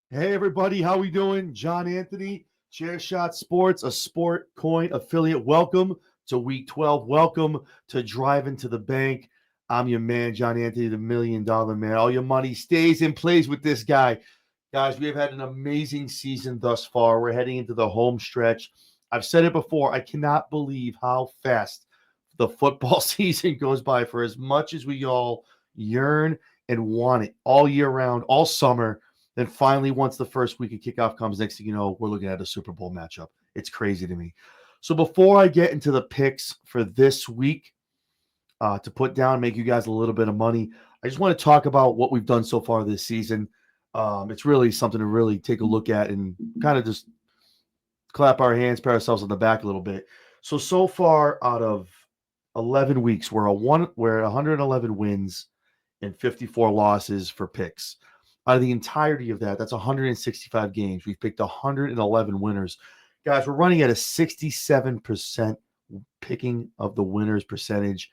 Hey everybody, how we doing? John Anthony, Chairshot Sports, a Sport Coin affiliate. Welcome to Week 12. Welcome to Drivin to the Bank. I'm your man, John Anthony, the $1 million man. All your money stays and plays with this guy. Guys, we have had an amazing season thus far. We're heading into the home stretch. I've said it before. I cannot believe how fast the football season goes by. For as much as we all yearn and want it all year round, all summer, then finally, once the first week of kickoff comes, next thing you know, we're looking at a Super Bowl matchup. It's crazy to me. So before I get into the picks for this week to put down, make you guys a little bit of money, I just want to talk about what we've done so far this season. It's really something to really take a look at and kind of just clap our hands, pat ourselves on the back a little bit. So far out of 11 weeks, we're 111 wins and 54 losses for picks. Out of the entirety of that, that's 165 games. We've picked 111 winners. Guys, we're running at a 67% picking of the winners percentage.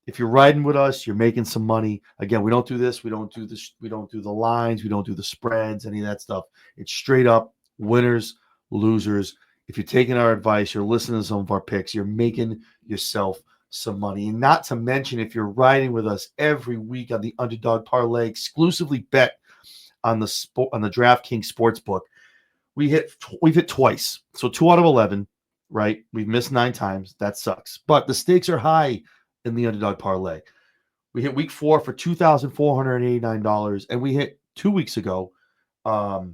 If you're riding with us, you're making some money. Again, we don't do this. We don't do this. We don't do the lines. We don't do the spreads, any of that stuff. It's straight up winners, losers. If you're taking our advice, you're listening to some of our picks, you're making yourself some money. And not to mention, if you're riding with us every week on the Underdog Parlay, exclusively bet on the DraftKings Sportsbook, we've hit twice. So 2 out of 11, right? We've missed 9 times. That sucks. But the stakes are high in the Underdog Parlay. We hit week 4 for $2,489, and we hit 2 weeks ago for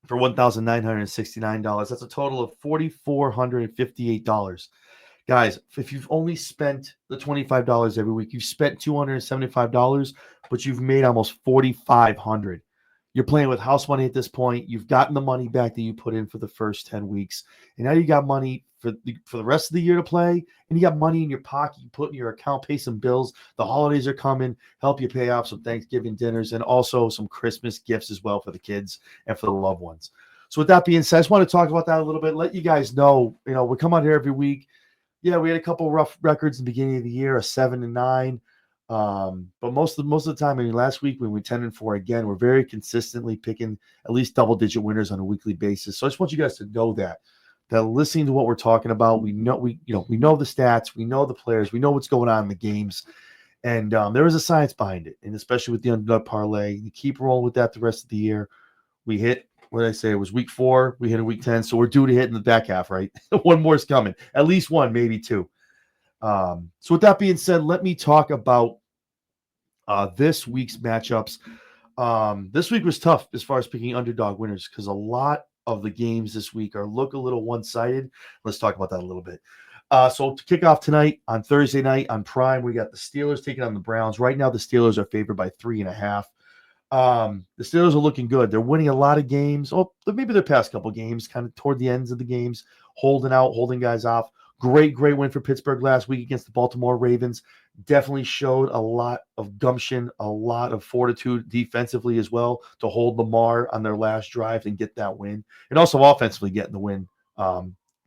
$1,969. That's a total of $4,458. Guys, if you've only spent the $25 every week, you've spent $275, but you've made almost $4,500. You're playing with house money at this point. You've gotten the money back that you put in for the first 10 weeks. And now you got money for the rest of the year to play. And you got money in your pocket. You put in your account, pay some bills. The holidays are coming. Help you pay off some Thanksgiving dinners and also some Christmas gifts as well for the kids and for the loved ones. So with that being said, I just want to talk about that a little bit. Let you guys know, we come out here every week. Yeah, we had a couple rough records in the beginning of the year, a 7-9. But most of the time, last week when we 10-4 again, we're very consistently picking at least double-digit winners on a weekly basis. So I just want you guys to know that listening to what we're talking about, we know the stats, we know the players, we know what's going on in the games, and there is a science behind it. And especially with the Underdog Parlay, you keep rolling with that the rest of the year. We hit. What did I say? It was week 4. We hit in week 10, so we're due to hit in the back half, right? One more is coming, at least one, maybe 2. So with that being said, let me talk about this week's matchups. This week was tough as far as picking underdog winners because a lot of the games this week look a little one-sided. Let's talk about that a little bit. So to kick off tonight, on Thursday night on Prime, we got the Steelers taking on the Browns. Right now, the Steelers are favored by 3.5. The Steelers are looking good. They're winning a lot of games. Oh, maybe their past couple games, kind of toward the ends of the games, holding guys off. Great win for Pittsburgh last week against the Baltimore Ravens. Definitely showed a lot of gumption, a lot of fortitude defensively as well to hold Lamar on their last drive and get that win, and also offensively getting the win,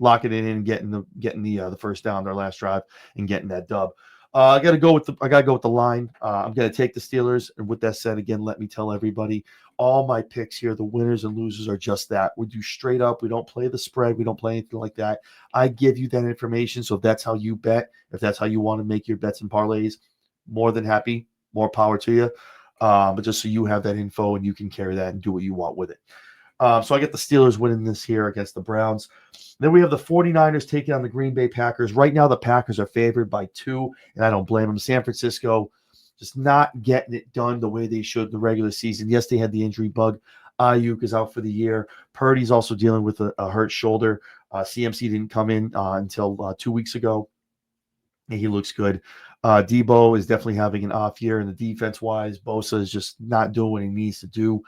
locking it in, getting the first down their last drive and getting that dub. I gotta go with the line. I'm gonna take the Steelers. And with that said, again, let me tell everybody, all my picks here, the winners and losers are just that. We do straight up. We don't play the spread. We don't play anything like that. I give you that information. So if that's how you bet, if that's how you want to make your bets and parlays, more than happy. More power to you. But just so you have that info and you can carry that and do what you want with it. So I get the Steelers winning this here against the Browns. Then we have the 49ers taking on the Green Bay Packers. Right now, the Packers are favored by 2, and I don't blame them. San Francisco just not getting it done the way they should in the regular season. Yes, they had the injury bug. Ayuk is out for the year. Purdy's also dealing with a hurt shoulder. CMC didn't come in until 2 weeks ago. And he looks good. Debo is definitely having an off year, and the defense-wise, Bosa is just not doing what he needs to do.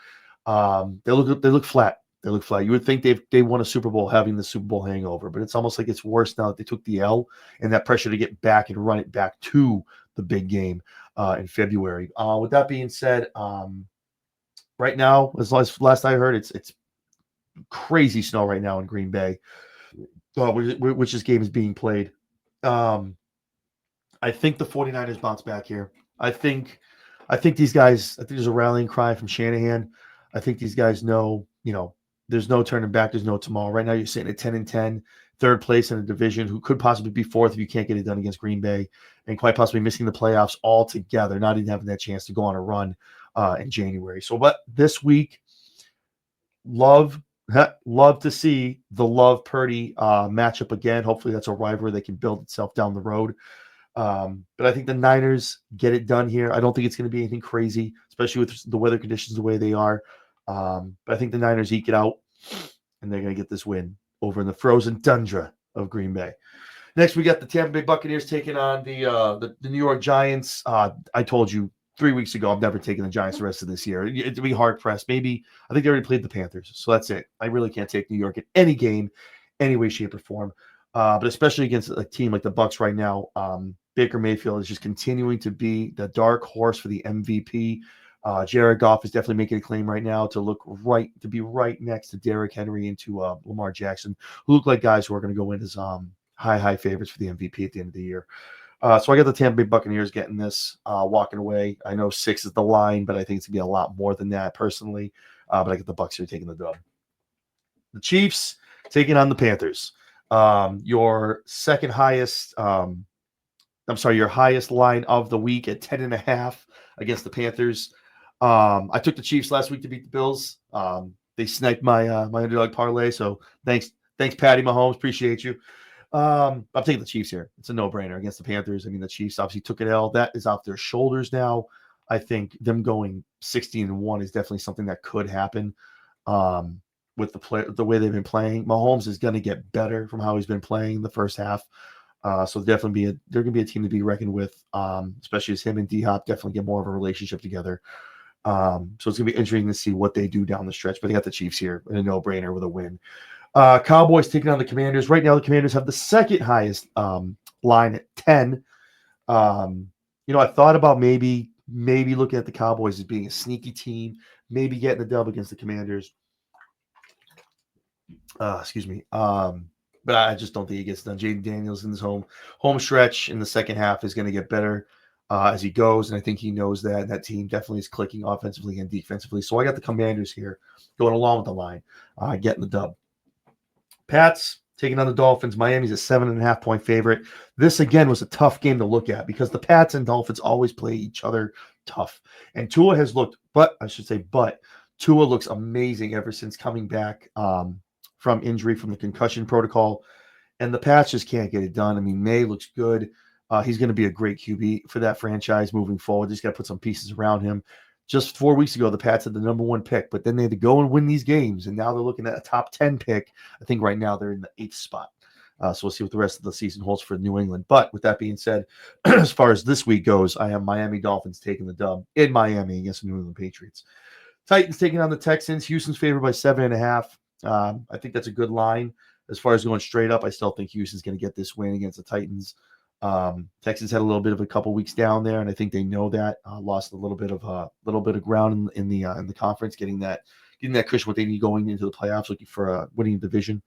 They look flat. They look flat. You would think they won a Super Bowl having the Super Bowl hangover, but it's almost like it's worse now that they took the L and that pressure to get back and run it back to the big game in February. With that being said, right now, as last I heard, it's crazy snow right now in Green Bay, which this game is being played. I think the 49ers bounce back here. I think these guys, I think there's a rallying cry from Shanahan. I think these guys know there's no turning back. There's no tomorrow. Right now, you're sitting at 10-10, third place in a division who could possibly be fourth if you can't get it done against Green Bay, and quite possibly missing the playoffs altogether, not even having that chance to go on a run in January. So, but this week, love to see the Love Purdy matchup again. Hopefully, that's a rivalry that can build itself down the road. But I think the Niners get it done here. I don't think it's going to be anything crazy, especially with the weather conditions the way they are. But I think the Niners eke it out, and they're going to get this win over in the frozen tundra of Green Bay. Next, we got the Tampa Bay Buccaneers taking on the New York Giants. I told you 3 weeks ago I'm never taking the Giants the rest of this year. It'd be hard pressed. Maybe I think they already played the Panthers, so that's it. I really can't take New York in any game, any way, shape, or form. But especially against a team like the Bucs right now, Baker Mayfield is just continuing to be the dark horse for the MVP. Jared Goff is definitely making a claim right now to be right next to Derrick Henry and to Lamar Jackson, who look like guys who are going to go in as high favorites for the MVP at the end of the year. So I got the Tampa Bay Buccaneers getting this, walking away. I know 6 is the line, but I think it's going to be a lot more than that personally. But I get the Bucs here taking the dub. The Chiefs taking on the Panthers. Your second highest, your highest line of the week at 10.5 against the Panthers. I took the Chiefs last week to beat the Bills. They sniped my underdog parlay, so thanks, Patty Mahomes. Appreciate you. I'm taking the Chiefs here. It's a no-brainer against the Panthers. I mean, the Chiefs obviously took an L. That is off their shoulders now. I think them going 16-1 is definitely something that could happen. With the way they've been playing, Mahomes is going to get better from how he's been playing the first half. So they're going to be a team to be reckoned with, especially as him and D-Hop definitely get more of a relationship together. So it's going to be interesting to see what they do down the stretch. But they got the Chiefs here in a no-brainer with a win. Cowboys taking on the Commanders. Right now, the Commanders have the second highest line at 10. I thought about maybe looking at the Cowboys as being a sneaky team, maybe getting the dub against the Commanders. Excuse me. But I just don't think it gets done. Jaden Daniels in his home stretch in the second half is going to get better as he goes, and I think he knows that. And that team definitely is clicking offensively and defensively. So I got the Commanders here going along with the line, getting the dub. Pats taking on the Dolphins. Miami's a 7.5-point favorite. This, again, was a tough game to look at because the Pats and Dolphins always play each other tough. And Tua looks amazing ever since coming back from injury, from the concussion protocol. And the Pats just can't get it done. I mean, May looks good. He's going to be a great QB for that franchise moving forward. Just got to put some pieces around him. Just 4 weeks ago, the Pats had the number 1 pick, but then they had to go and win these games, and now they're looking at a top 10 pick. I think right now they're in the 8th spot. So we'll see what the rest of the season holds for New England. But with that being said, as far as this week goes, I have Miami Dolphins taking the dub in Miami against the New England Patriots. Titans taking on the Texans. Houston's favored by 7.5. I think that's a good line. As far as going straight up, I still think Houston's going to get this win against the Titans. Texans had a little bit of a couple weeks down there, and I think they know that. Lost a little bit of ground in the conference, getting that cushion what they need going into the playoffs, looking for winning the division.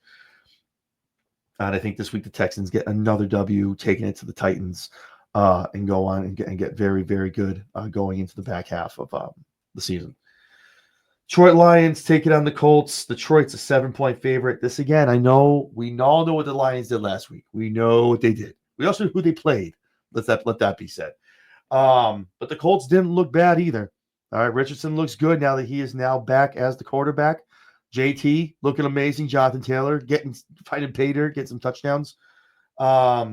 And I think this week the Texans get another W, taking it to the Titans, and go on and get very, very good going into the back half of the season. Detroit Lions taking on the Colts. Detroit's a 7-point favorite. This, again, we all know what the Lions did last week. We know what they did. We also know who they played. Let that be said. But the Colts didn't look bad either. All right, Richardson looks good now that he is now back as the quarterback. JT looking amazing. Jonathan Taylor fighting pay dirt, getting some touchdowns. But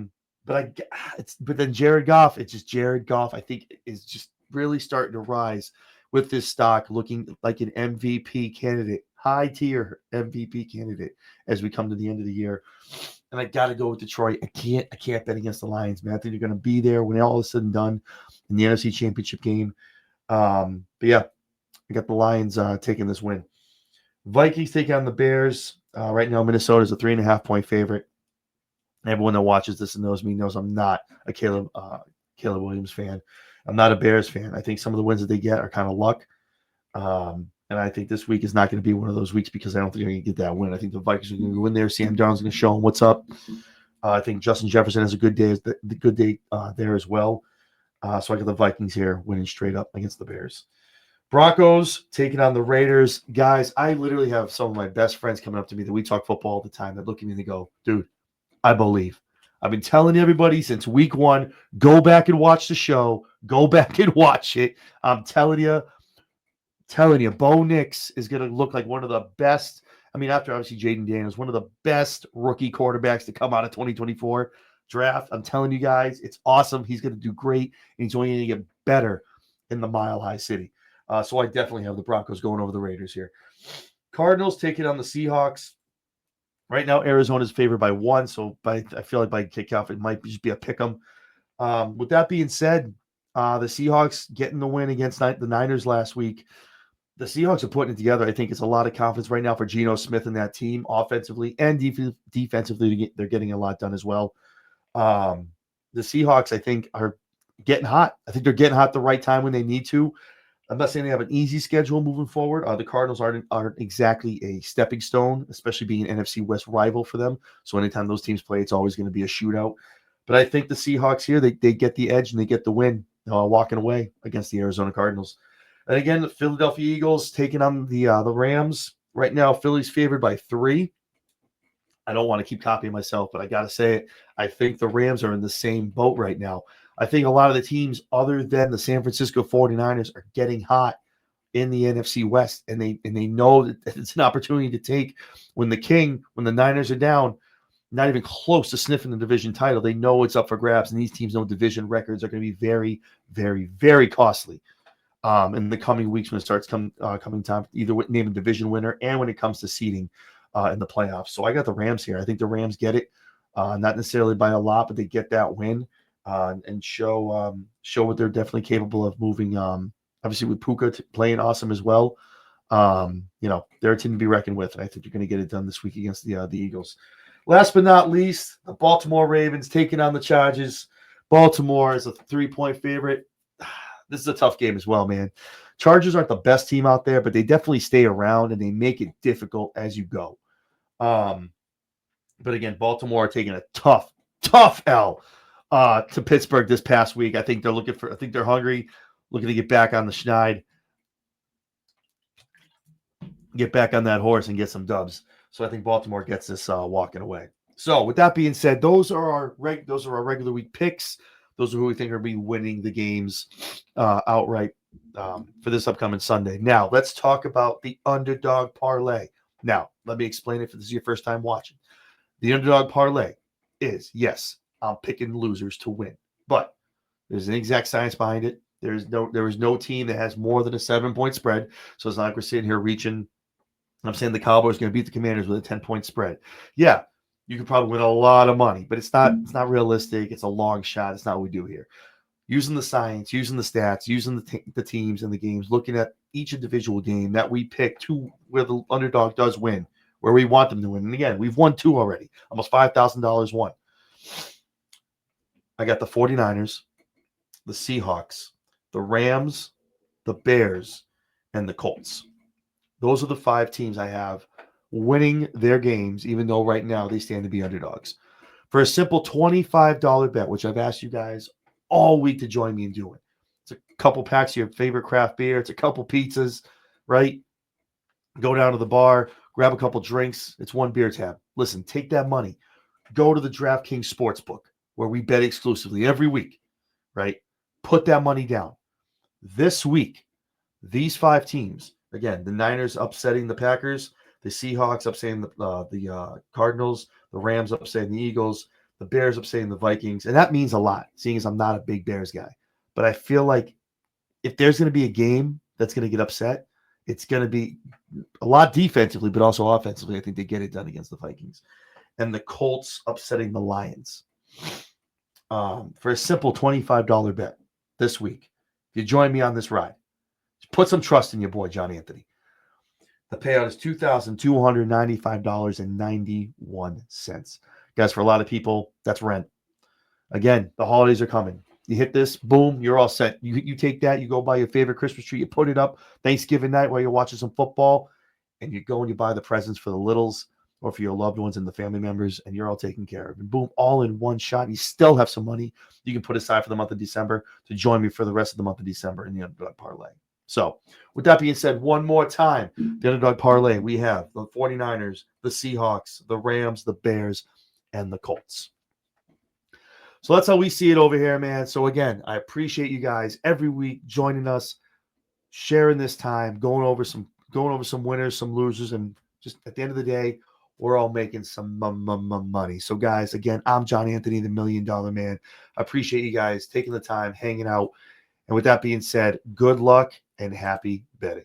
then Jared Goff. It's just Jared Goff. I think is just really starting to rise with this stock, looking like an MVP candidate, high tier MVP candidate as we come to the end of the year. And I got to go with Detroit. I can't bet against the Lions, man. I think they're going to be there when all is said and done in the NFC Championship game. But yeah, I got the Lions taking this win. Vikings taking on the Bears. Right now, Minnesota is a 3.5-point favorite. Everyone that watches this and knows me knows I'm not a Caleb Williams fan. I'm not a Bears fan. I think some of the wins that they get are kind of luck. And I think this week is not going to be one of those weeks because I don't think they're going to get that win. I think the Vikings are going to win there. Sam Darnold's going to show them what's up. I think Justin Jefferson has a good day there as well. So I got the Vikings here winning straight up against the Bears. Broncos taking on the Raiders. Guys, I literally have some of my best friends coming up to me that we talk football all the time that look at me and they go, dude, I believe. I've been telling everybody since week one, go back and watch the show. Go back and watch it. I'm telling you, Bo Nix is going to look like one of the best. I mean, after obviously Jaden Daniels, one of the best rookie quarterbacks to come out of 2024 draft. I'm telling you guys, it's awesome. He's going to do great, and he's only going to get better in the Mile High City. So I definitely have the Broncos going over the Raiders here. Cardinals taking on the Seahawks. Right now, Arizona's favored by 1, so I feel like by kickoff, it might just be a pick 'em. With that being said, the Seahawks getting the win against the Niners last week. The Seahawks are putting it together. I think it's a lot of confidence right now for Geno Smith and that team, offensively and defensively. They're getting a lot done as well. The Seahawks, I think, are getting hot. I think they're getting hot the right time when they need to. I'm not saying they have an easy schedule moving forward. The Cardinals aren't exactly a stepping stone, especially being an NFC West rival for them. So anytime those teams play, it's always going to be a shootout. But I think the Seahawks here, they get the edge and they get the win, walking away against the Arizona Cardinals. And again, the Philadelphia Eagles taking on the Rams. Right now, Philly's favored by 3. I don't want to keep copying myself, but I got to say it. I think the Rams are in the same boat right now. I think a lot of the teams other than the San Francisco 49ers are getting hot in the NFC West, and they know that it's an opportunity to take when the Niners are down, not even close to sniffing the division title. They know it's up for grabs, and these teams know division records are going to be very, very, very costly in the coming weeks when it starts coming time, either with name a division winner and when it comes to seeding in the playoffs. So I got the Rams here. I think the Rams get it, not necessarily by a lot, but they get that win. And show what they're definitely capable of moving. Obviously, with Puka playing awesome as well, they're a team to be reckoned with, and I think you're going to get it done this week against the Eagles. Last but not least, the Baltimore Ravens taking on the Chargers. Baltimore is a 3-point favorite. This is a tough game as well, man. Chargers aren't the best team out there, but they definitely stay around and they make it difficult as you go. But again, Baltimore are taking a tough L to Pittsburgh this past week. I think they're hungry, looking to get back on the schneid, get back on that horse and get some dubs. So I think Baltimore gets this walking away. So with that being said, those are our regular week picks. Those are who we think are be winning the games outright for this upcoming Sunday. Now let's talk about the Underdog Parlay. Now let me explain it if this is your first time watching. The Underdog Parlay is, yes, I'm picking losers to win, but there's an exact science behind it. There is no team that has more than a 7-point spread. So it's not like we're sitting here reaching. I'm saying the Cowboys are going to beat the Commanders with a 10-point spread. Yeah, you could probably win a lot of money, but it's not realistic. It's a long shot. It's not what we do here. Using the science, using the stats, using the teams and the games, looking at each individual game that we pick to where the underdog does win, where we want them to win. And again, we've won 2 already, almost $5,000 won. I got the 49ers, the Seahawks, the Rams, the Bears, and the Colts. Those are the 5 teams I have winning their games, even though right now they stand to be underdogs. For a simple $25 bet, which I've asked you guys all week to join me in doing. It's a couple packs of your favorite craft beer. It's a couple pizzas, right? Go down to the bar, grab a couple drinks. It's 1 beer tab. Listen, take that money. Go to the DraftKings Sportsbook, where we bet exclusively every week, right? Put that money down. This week, these 5 teams, again, the Niners upsetting the Packers, the Seahawks upsetting the Cardinals, the Rams upsetting the Eagles, the Bears upsetting the Vikings. And that means a lot, seeing as I'm not a big Bears guy. But I feel like if there's going to be a game that's going to get upset, it's going to be a lot defensively, but also offensively. I think they get it done against the Vikings. And the Colts upsetting the Lions. For a simple $25 bet this week, if you join me on this ride, put some trust in your boy, John Anthony. The payout is $2,295.91. Guys, for a lot of people, that's rent. Again, the holidays are coming. You hit this, boom, you're all set. You take that, you go buy your favorite Christmas tree, you put it up Thanksgiving night while you're watching some football, and you go and you buy the presents for the littles or for your loved ones and the family members, and you're all taken care of. And boom, all in one shot. You still have some money you can put aside for the month of December to join me for the rest of the month of December in the Underdog Parlay. So, with that being said, one more time, the Underdog Parlay, we have the 49ers, the Seahawks, the Rams, the Bears, and the Colts. So that's how we see it over here, man. So again, I appreciate you guys every week joining us, sharing this time, going over some winners, some losers, and just at the end of the day, we're all making some money. So guys, again, I'm John Anthony, the $1 Million Man. I appreciate you guys taking the time, hanging out. And with that being said, good luck and happy betting.